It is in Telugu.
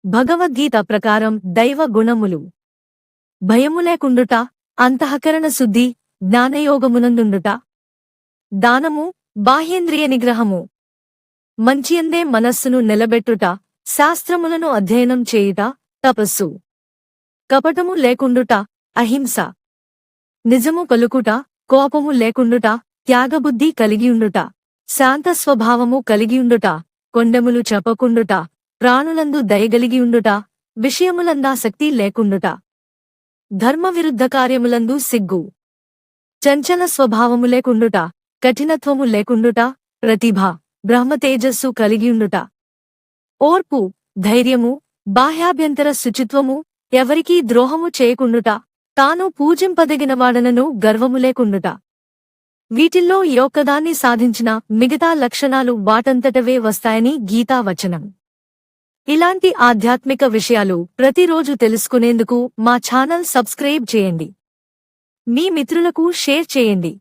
భగవద్గీత ప్రకారం దైవ గుణములు భయము లేకుండుట, అంతఃకరణ శుద్ధి, జ్ఞానయోగమునందుండుట, దానము, బాహ్యేంద్రియ నిగ్రహము, మంచియందే మనస్సును నిలబెట్టుట, శాస్త్రములను అధ్యయనం చేయుట, తపస్సు, కపటము లేకుండుట, అహింస, నిజము పలుకుట, కోపము లేకుండుట, త్యాగబుద్ధి కలిగియుండుట, శాంత స్వభావము కలిగియుండుట, కొండెములు చెప్పకుండుట, ప్రాణులందు దయగలిగియుండుట, విషయములందాసక్తి లేకుండుట, ధర్మవిరుద్ధ కార్యములందు సిగ్గు, చంచల స్వభావము లేకుండుట, కఠినత్వము లేకుండుట, ప్రతిభ, బ్రహ్మతేజస్సు కలిగియుండుట, ఓర్పు, ధైర్యము, బాహ్యాభ్యంతర శుచిత్వము, ఎవరికీ ద్రోహము చేయకుండుట, తాను పూజింపదగినవాడనను గర్వము లేకుండుట. వీటిల్లో యొక్కదాన్ని సాధించిన మిగతా లక్షణాలు వాటంతటవే వస్తాయని గీతా వచనం. ఇలాంటి ఆధ్యాత్మిక విషయాలు ప్రతిరోజు తెలుసుకునేందుకు మా ఛానల్ సబ్స్క్రైబ్ చేయండి. మీ మిత్రులకు షేర్ చేయండి.